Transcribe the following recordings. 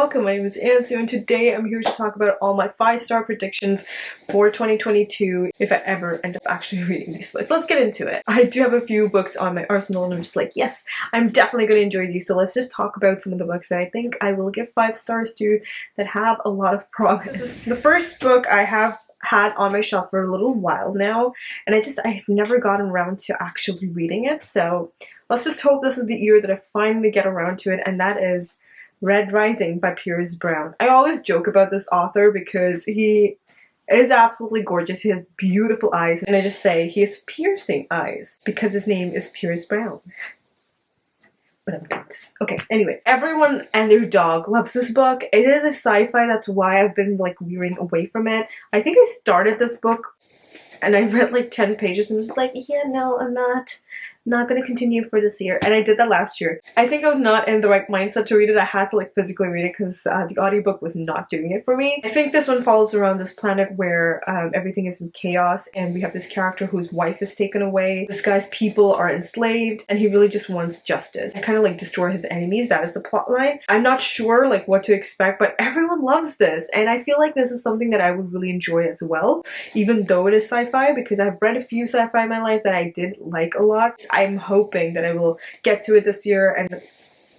welcome. My name is Ansu and today I'm here to talk about all my 5-star predictions for 2022 if I ever end up actually reading these books. Let's get into it. I do have a few books on my arsenal and I'm just like, yes, I'm definitely going to enjoy these. So let's just talk about some of the books that I think I will give 5 stars to that have a lot of promise. The first book I have had on my shelf for a little while now, and I've never gotten around to actually reading it, so let's just hope this is the year that I finally get around to it, and that is Red Rising by Piers Brown. I always joke about this author because he is absolutely gorgeous. He has beautiful eyes, and I just say he has piercing eyes because his name is Piers Brown. Okay, anyway, everyone and their dog loves this book. It is a sci-fi, that's why I've been like veering away from it. I think I started this book and I read like 10 pages and was like, yeah, no, I'm not gonna continue for this year, and I did that last year. I think I was not in the right mindset to read it. I had to like physically read it because the audiobook was not doing it for me. I think this one follows around this planet where everything is in chaos, and we have this character whose wife is taken away. This guy's people are enslaved, and he really just wants justice and kind of like destroy his enemies. That is the plot line. I'm not sure like what to expect, but everyone loves this, and I feel like this is something that I would really enjoy as well, even though it is sci-fi, because I've read a few sci-fi in my life that I did like a lot. I'm hoping that I will get to it this year and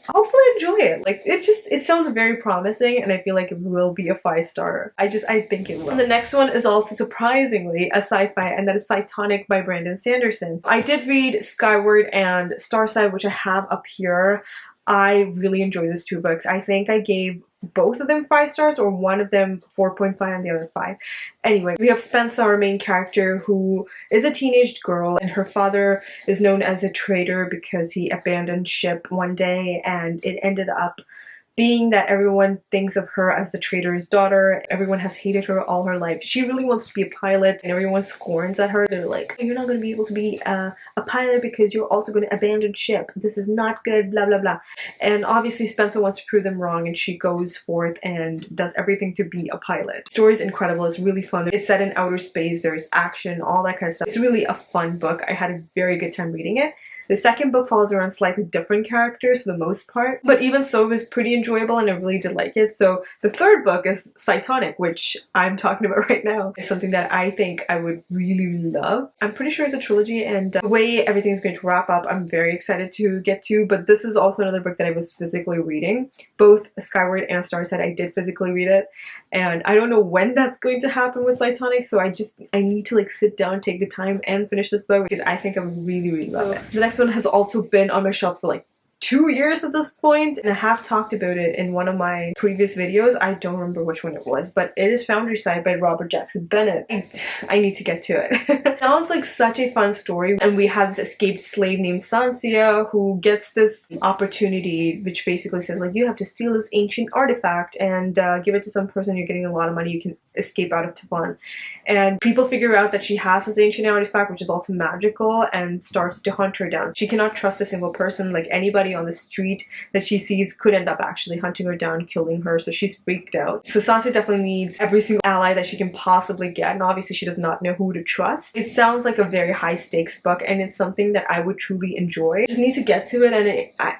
hopefully enjoy it. Like, it sounds very promising, and I feel like it will be a 5-star. I think it will. And the next one is also surprisingly a sci-fi, and that is Cytonic by Sanderson. I did read Skyward and Starside, which I have up here. I really enjoyed those 2 books. I think I gave both of them 5 stars, or one of them 4.5 and the other 5. Anyway, we have Spencer, our main character, who is a teenage girl, and her father is known as a traitor because he abandoned ship one day, and it ended up being that everyone thinks of her as the traitor's daughter. Everyone has hated her all her life. She really wants to be a pilot, and everyone scorns at her. They're like, you're not going to be able to be a pilot because you're also going to abandon ship. This is not good, blah, blah, blah. And obviously Spencer wants to prove them wrong, and she goes forth and does everything to be a pilot. The story is incredible. It's really fun. It's set in outer space. There's action, all that kind of stuff. It's really a fun book. I had a very good time reading it. The second book follows around slightly different characters for the most part, but even so, it was pretty enjoyable and I really did like it. So the third book is Cytonic, which I'm talking about right now. It's something that I think I would really love. I'm pretty sure it's a trilogy, and the way everything's going to wrap up, I'm very excited to get to, but this is also another book that I was physically reading. Both Skyward and Starside, I did physically read it, and I don't know when that's going to happen with Cytonic, so I need to like sit down, take the time, and finish this book because I think I would really love it. The next one has also been on my shelf for like 2 years at this point, and I have talked about it in one of my previous videos. I don't remember which one it was, but it is Foundry Side by Robert Jackson Bennet. I need to get to it. It sounds like such a fun story, and we have this escaped slave named Sansia who gets this opportunity which basically says like, you have to steal this ancient artifact and give it to some person. You're getting a lot of money, you can escape out of Taiwan. And people figure out that she has this ancient artifact, which is also magical, and starts to hunt her down. She cannot trust a single person. Like, anybody on the street that she sees could end up actually hunting her down, killing her, so she's freaked out. So Sansa definitely needs every single ally that she can possibly get, and obviously she does not know who to trust. It sounds like a very high stakes book, and it's something that I would truly enjoy. I just need to get to it, and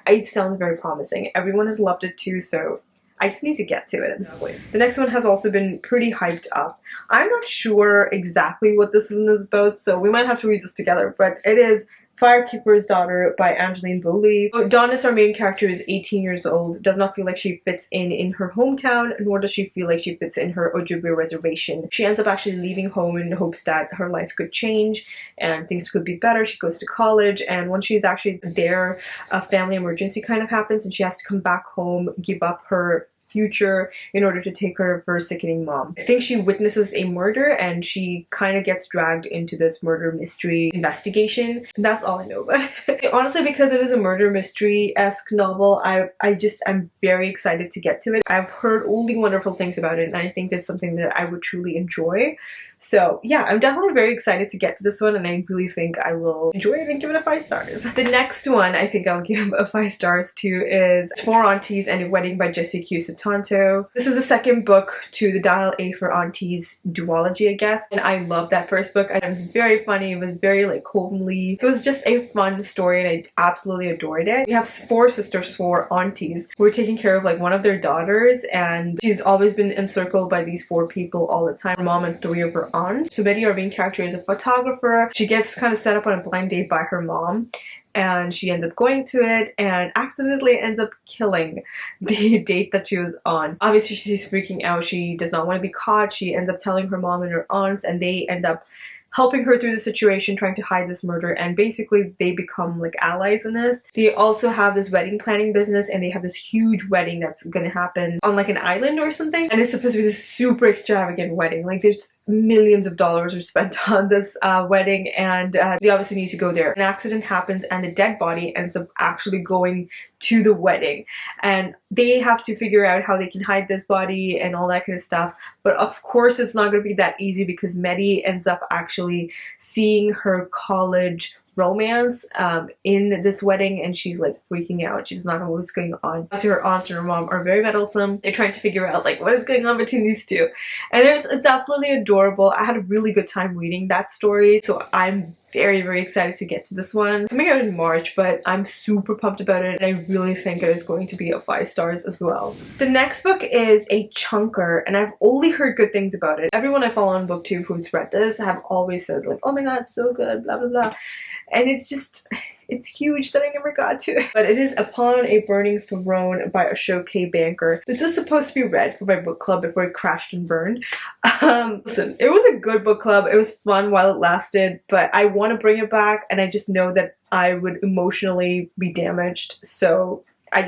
it sounds very promising. Everyone has loved it too, so I just need to get to it at this point. The next one has also been pretty hyped up. I'm not sure exactly what this one is about, so we might have to read this together, but it is Firekeeper's Daughter by Angeline Boulley. Donis, our main character, is 18 years old, does not feel like she fits in her hometown, nor does she feel like she fits in her Ojibwe reservation. She ends up actually leaving home in hopes that her life could change and things could be better. She goes to college, and when she's actually there, a family emergency kind of happens, and she has to come back home, give up her future in order to take care of her sickening mom. I think she witnesses a murder, and she kind of gets dragged into this murder mystery investigation. And that's all I know about it. Honestly, because it is a murder mystery-esque novel, I'm very excited to get to it. I've heard only wonderful things about it, and I think there's something that I would truly enjoy. So yeah, I'm definitely very excited to get to this one, and I really think I will enjoy it and give it a 5 stars. The next one I think I'll give a 5 stars to is For Aunties and a Wedding by Jesse Q. Sutanto. Sutanto. This is the second book to the Dial A for Aunties duology, I guess, and I love that first book. It was very funny, it was very like homely. It was just a fun story and I absolutely adored it. We have 4 sisters, 4 aunties, who are taking care of like one of their daughters, and she's always been encircled by these 4 people all the time, her mom and 3 of her aunts. So Betty, our main character, is a photographer. She gets kind of set up on a blind date by her mom, and she ends up going to it and accidentally ends up killing the date that she was on. Obviously she's freaking out, she does not want to be caught. She ends up telling her mom and her aunts, and they end up helping her through the situation, trying to hide this murder, and basically they become like allies in this. They also have this wedding planning business, and they have this huge wedding that's gonna happen on like an island or something, and it's supposed to be this super extravagant wedding. Like there's millions of dollars are spent on this wedding, and they obviously need to go there. An accident happens and the dead body ends up actually going to the wedding, and they have to figure out how they can hide this body and all that kind of stuff. But of course it's not going to be that easy, because Medi ends up actually seeing her college romance in this wedding, and she's like freaking out. She does not know what's going on. So her aunts and her mom are very meddlesome. They're trying to figure out like what is going on between these two, and it's absolutely adorable. I had a really good time reading that story, so I'm very excited to get to this one. It's coming out in March, but I'm super pumped about it, and I really think it is going to be a 5 stars as well. The next book is a chunker, and I've only heard good things about it. Everyone I follow on Booktube who's read this have always said like, oh my god, it's so good, blah blah blah. And it's huge that I never got to it. But it is Upon a Burning Throne by Ashok K. Banker. This was supposed to be read for my book club before it crashed and burned. Listen, it was a good book club. It was fun while it lasted, but I want to bring it back, and I just know that I would emotionally be damaged. So I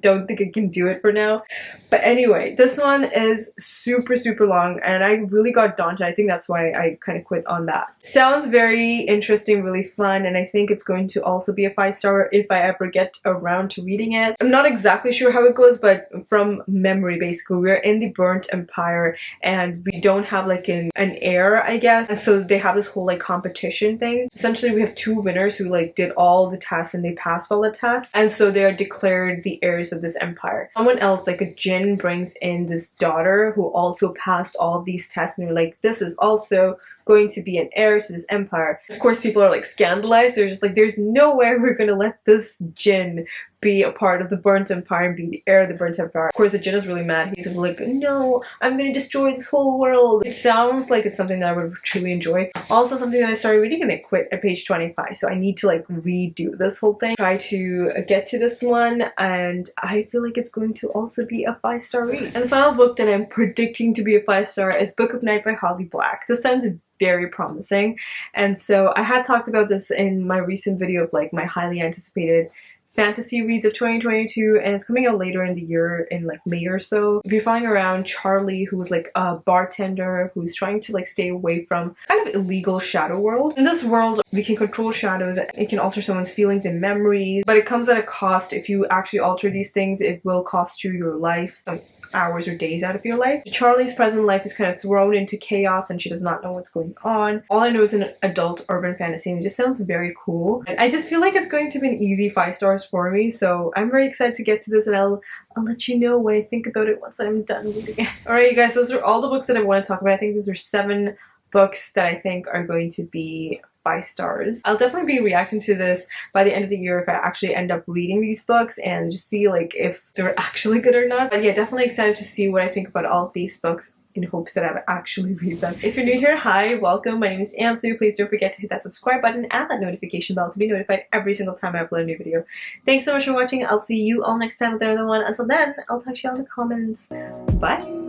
don't think I can do it for now. But anyway, this one is super long, and I really got daunted. I think that's why I kind of quit on that. Sounds very interesting, really fun, and I think it's going to also be a 5 star if I ever get around to reading it. I'm not exactly sure how it goes, but from memory, basically, we're in the Burnt Empire, and we don't have like an heir, I guess. And so they have this whole like competition thing. Essentially, we have 2 winners who like did all the tests, and they passed all the tests, and so they are declared the heirs of this empire. Someone else, like a djinn, brings in this daughter who also passed all of these tests, and they're like, this is also going to be an heir to this empire. Of course, people are like scandalized. They're just like, there's no way we're gonna let this djinn be a part of the Burnt Empire and be the heir of the Burnt Empire. Of course, the djinn is really mad. He's like, no, I'm gonna destroy this whole world. It sounds like it's something that I would truly enjoy. Also something that I started reading and I quit at page 25, so I need to like redo this whole thing. Try to get to this one, and I feel like it's going to also be a 5 star read. And the final book that I'm predicting to be a 5 star is Book of Night by Holly Black. This sounds very promising, and so I had talked about this in my recent video of like my highly anticipated fantasy reads of 2022, and it's coming out later in the year in like May or so. If you're following around Charlie, who is like a bartender who's trying to like stay away from kind of illegal shadow world. In this world, we can control shadows. It can alter someone's feelings and memories, but it comes at a cost. If you actually alter these things, it will cost you your life, some hours or days out of your life. Charlie's present life is kind of thrown into chaos, and she does not know what's going on. All I know is an adult urban fantasy, and it just sounds very cool. And I just feel like it's going to be an easy 5 stars for me, so I'm very excited to get to this, and I'll let you know what I think about it once I'm done reading it. Alright you guys, those are all the books that I want to talk about. I think those are 7 books that I think are going to be 5 stars. I'll definitely be reacting to this by the end of the year if I actually end up reading these books and just see like if they're actually good or not. But yeah, definitely excited to see what I think about all of these books in hopes that I would actually read them. If you're new here, hi, welcome. My name is Ansu. Please don't forget to hit that subscribe button and that notification bell to be notified every single time I upload a new video. Thanks so much for watching. I'll see you all next time with another one. Until then, I'll talk to you all in the comments. Bye!